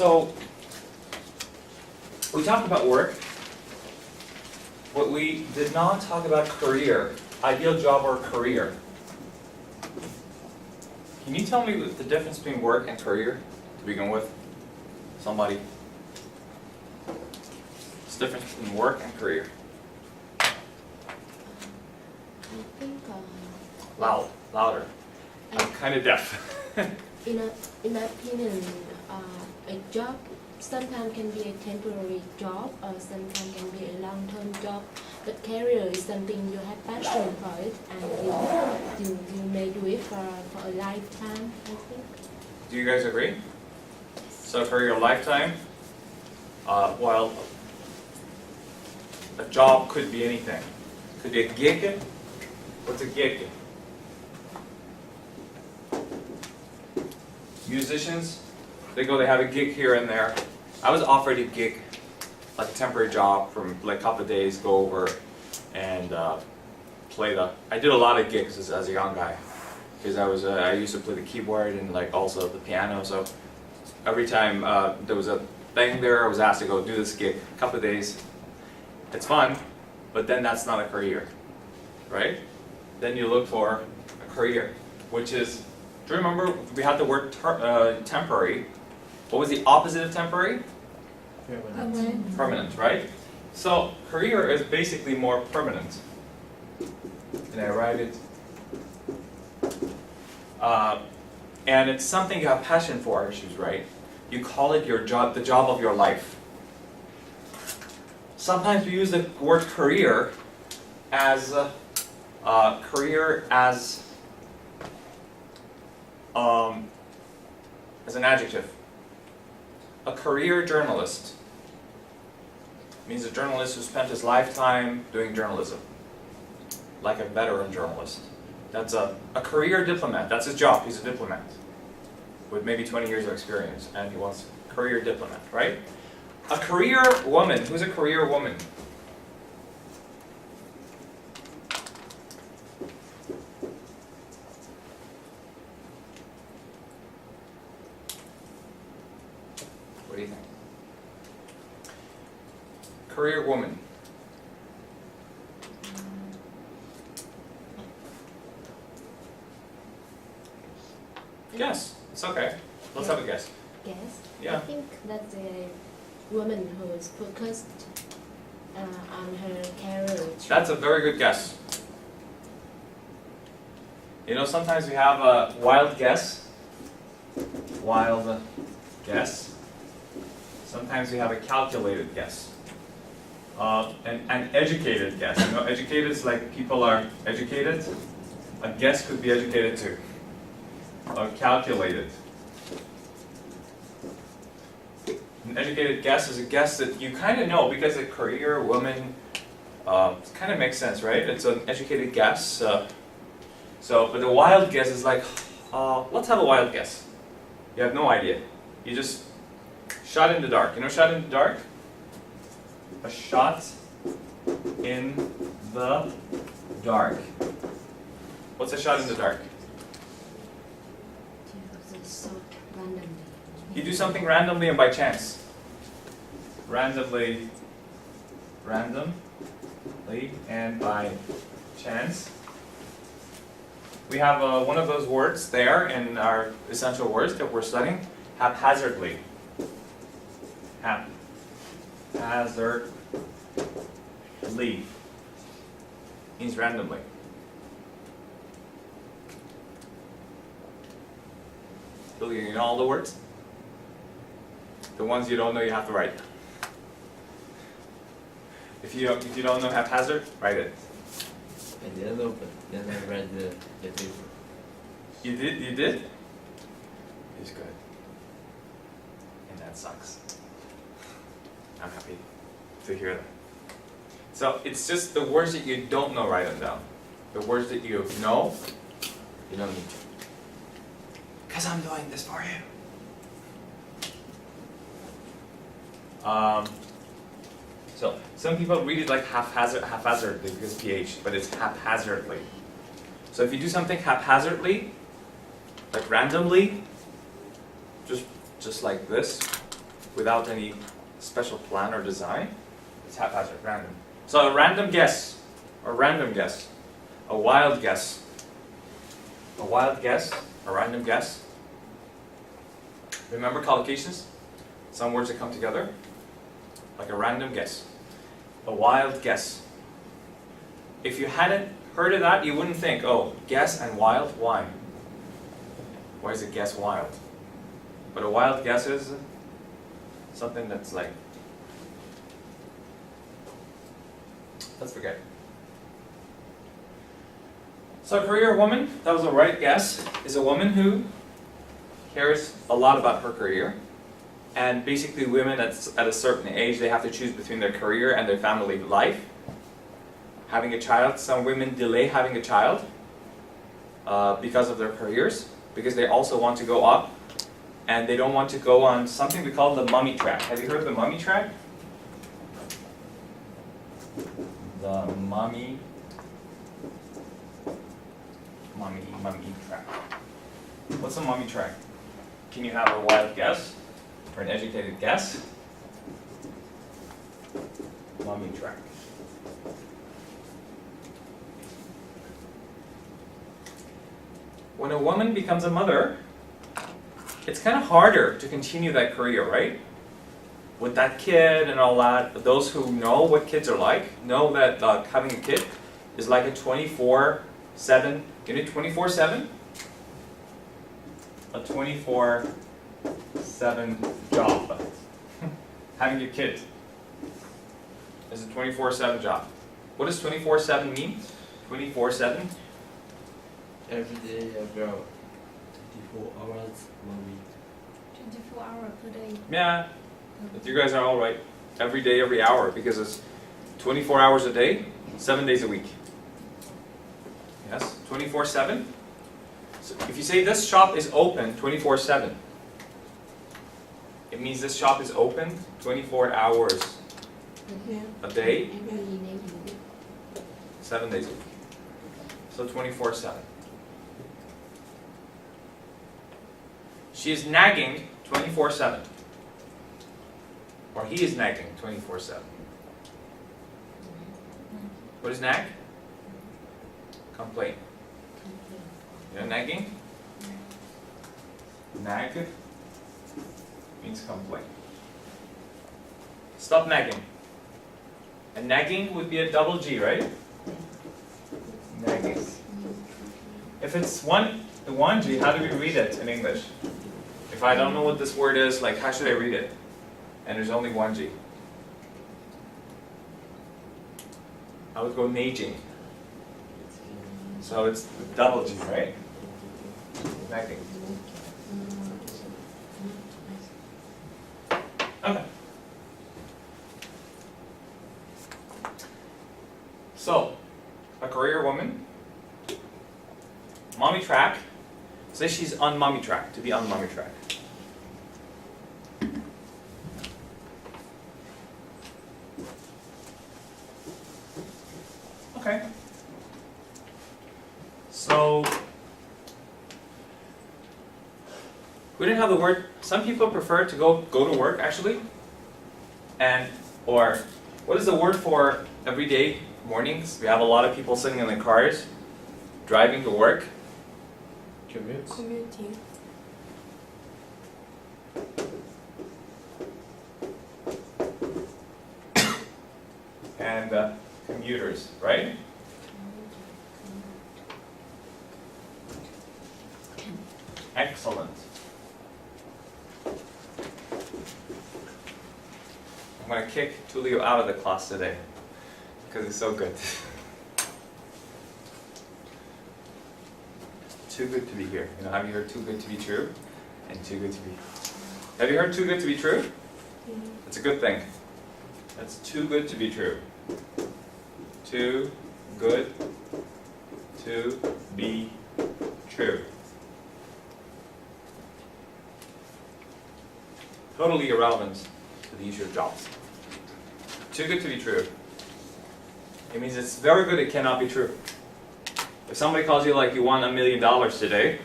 So, we talked about work, but we did not talk about career, ideal job or career. Can you tell me the difference between work and career to begin with? Somebody? What's the difference between work and career? I think Louder. I'm kind of deaf. in my opinion, a job sometimes can be a temporary job or sometimes can be a long-term job. But career is something you have passion for it and you may do it for a lifetime, I think. Do you guys agree? So for your lifetime, well, a job could be anything. Could be a gig. What's a gig? Musicians, they have a gig here and there. I was offered a gig, like a temporary job from like a couple of days, go over and play I did a lot of gigs as a young guy, because I used to play the keyboard and like also the piano, so every time there was a thing there, I was asked to go do this gig, a couple of days. It's fun, but then that's not a career, right? Then you look for a career, which is, do you remember we had the word temporary? What was the opposite of temporary? Permanent. Permanent, right? So career is basically more permanent. And I write it. And it's something you have passion for, issues, right? You call it your job, the job of your life. Sometimes we use the word career as an adjective. A career journalist means a journalist who spent his lifetime doing journalism, like a veteran journalist. That's a career diplomat. That's his job. He's a diplomat with maybe 20 years of experience, and he wants a career diplomat, right? A career woman. Who's a career woman? What do you think? Career woman. Guess. It's okay. Let's have a guess. Guess. Yeah. I think that's a woman who is focused on her career. That's a very good guess. You know, sometimes we have a wild guess. Wild guess. Sometimes we have a calculated guess. An educated guess. You know, educated is like people are educated. A guess could be educated too. Calculated. An educated guess is a guess that you kind of know because a career woman kind of makes sense, right? It's an educated guess. But the wild guess is like, let's have a wild guess. You have no idea. You just shot in the dark. You know, shot in the dark? A shot in the dark. What's a shot in the dark? Randomly. You do something randomly and by chance. Randomly and by chance. We have one of those words there in our essential words that we're studying, haphazardly. Haphazardly means randomly. You know all the words? The ones you don't know, you have to write. If you don't know haphazard, write it. I didn't know, but then I read the paper. You did? You did? He's good. And that sucks. I'm happy to hear that. So it's just the words that you don't know, write them down. The words that you know, you don't need to. Because I'm doing this for you. So some people read it like haphazardly because PH, but it's haphazardly. So if you do something haphazardly, like randomly, just like this, without any special plan or design. It's haphazard, random. So a random guess, a random guess, a wild guess. A wild guess, a random guess. Remember collocations? Some words that come together, like a random guess. A wild guess. If you hadn't heard of that, you wouldn't think, oh, guess and wild, why? Why is it guess wild? But a wild guess is something that's like, let's forget it. So a career woman, that was a right guess, is a woman who cares a lot about her career. And basically women at a certain age, they have to choose between their career and their family life. Having a child, some women delay having a child because of their careers, because they also want to go up and they don't want to go on something we call the mummy track. Have you heard of the mummy track? The mummy track. What's a mummy track? Can you have a wild guess or an educated guess? Mummy track. When a woman becomes a mother, it's kind of harder to continue that career, right? With that kid and all that, those who know what kids are like know that having a kid is like a 24/7, you know 24/7? A 24/7 job. Having a kid is a 24/7 job. What does 24/7 mean? 24/7? Every day about 24 hours 1 week. 24 hours per day. Yeah, but you guys are all right. Every day, every hour, because it's 24 hours a day, 7 days a week. Yes, 24/7. So if you say this shop is open 24/7, it means this shop is open 24 hours a day, 7 days a week. So 24/7. She is nagging 24/7. Or he is nagging 24/7. What is nag? Complain. You know nagging? Nag means complain. Stop nagging. And nagging would be a double G, right? Nagging. If it's the one G, how do we read it in English? If I don't know what this word is, like how should I read it? And there's only one G. I would go nagging. So it's double G, right? Nagging. Okay. So, a career woman, mommy track. Say she's on mommy track, to be on mommy track. Okay. So, we didn't have the word, some people prefer to go to work actually. Or what is the word for everyday mornings? We have a lot of people sitting in their cars, driving to work. Commute. Commuting. And commuters, right? Excellent. I'm going to kick Tulio out of the class today because he's so good. Too good to be here. You know, have you heard too good to be true? And too good to be. Have you heard too good to be true? It's a good thing. That's too good to be true. Too good to be true. Totally irrelevant to the issue of jobs. Too good to be true. It means it's very good, it cannot be true. If somebody calls you like you won $1 million today,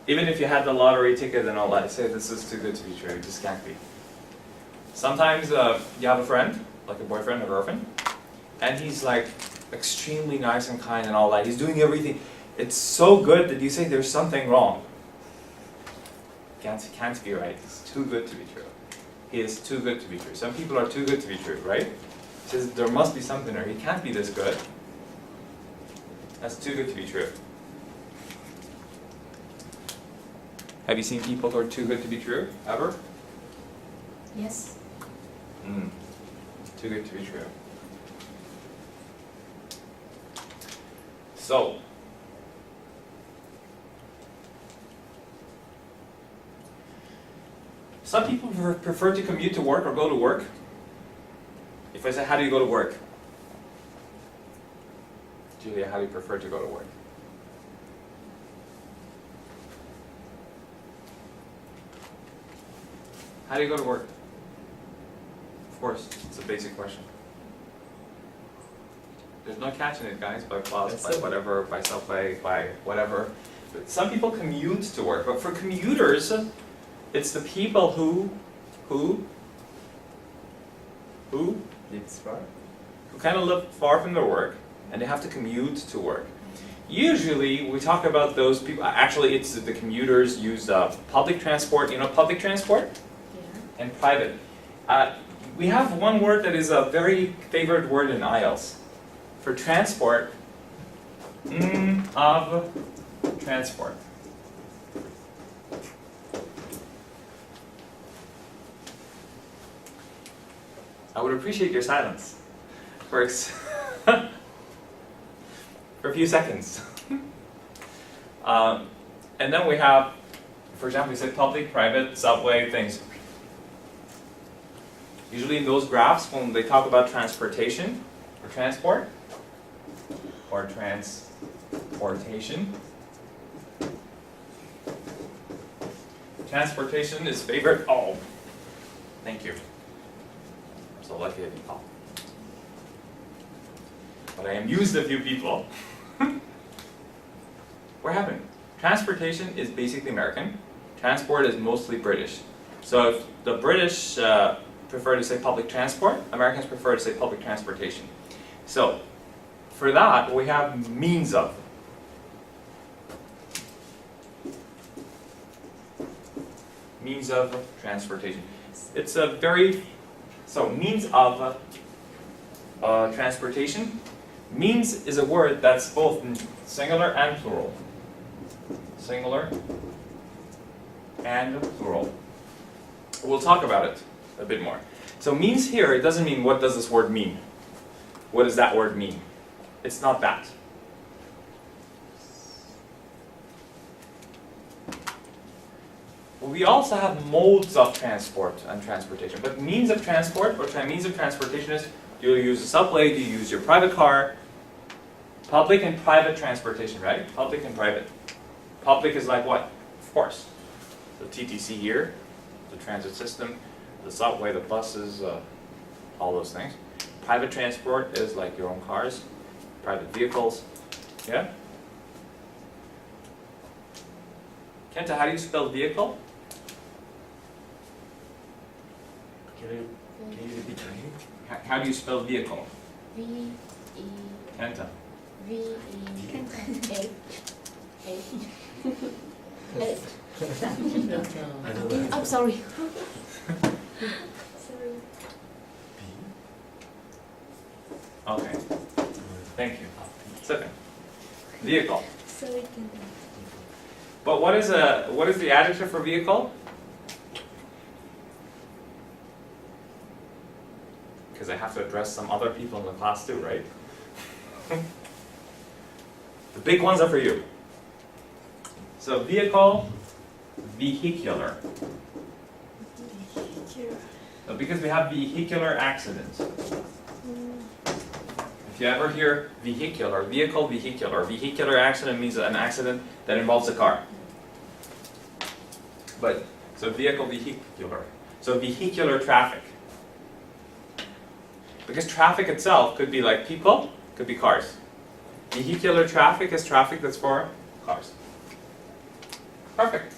Even if you had the lottery ticket and all that, say this is too good to be true, it just can't be. Sometimes you have a friend, like a boyfriend or girlfriend, and he's like extremely nice and kind and all that. He's doing everything. It's so good that you say there's something wrong. Can't be right. It's too good to be true. He is too good to be true. Some people are too good to be true, right? He says there must be something there. He can't be this good. That's too good to be true. Have you seen people who are too good to be true, ever? Yes. Too good to be true. So, some people prefer to commute to work or go to work. If I say, how do you go to work? Julia, how do you prefer to go to work? How do you go to work? Of course, it's a basic question. There's no catching it, guys, by bus, by whatever, by subway, by whatever. But some people commute to work, but for commuters, it's the people who It's far. kind of live far from their work, and they have to commute to work. Usually, we talk about those people, actually it's the commuters use public transport, you know public transport? Yeah. And private. We have one word that is a very favored word in IELTS. For transport, of transport. I would appreciate your silence for for a few seconds. And then we have, for example, we said public, private, subway, things. Usually in those graphs, when they talk about transportation or transport, or transportation, transportation is favored. Oh, thank you. I'm so lucky I didn't call. But I amused a few people. What happened? Transportation is basically American. Transport is mostly British. So if the British prefer to say public transport, Americans prefer to say public transportation. So for that, we have means of. Means of transportation. It's a very, so means of transportation. Means is a word that's both singular and plural. Singular and plural. We'll talk about it a bit more. So means here, it doesn't mean what does this word mean. What does that word mean? It's not that. We also have modes of transport and transportation. But means of transport, or means of transportation is, do you use a subway, do you use your private car? Public and private transportation, right? Public and private. Public is like what? Of course. The TTC here, the transit system, the subway, the buses, all those things. Private transport is like your own cars, private vehicles. Yeah? Kenta, how do you spell vehicle? Can you repeat again? How do you spell vehicle? V E Kenta. V E H H. I don't know. I'm sorry. Sorry. Okay. Thank you. Second. Vehicle. Sorry. But what is the adjective for vehicle? Because I have to address some other people in the class too, right? The big ones are for you. So vehicle, vehicular. Because we have vehicular accidents. If you ever hear vehicular, vehicle, vehicular, vehicular accident means an accident that involves a car. But, so vehicle, vehicular. So vehicular traffic. Because traffic itself could be like people, could be cars. Vehicular traffic is traffic that's for cars. Perfect.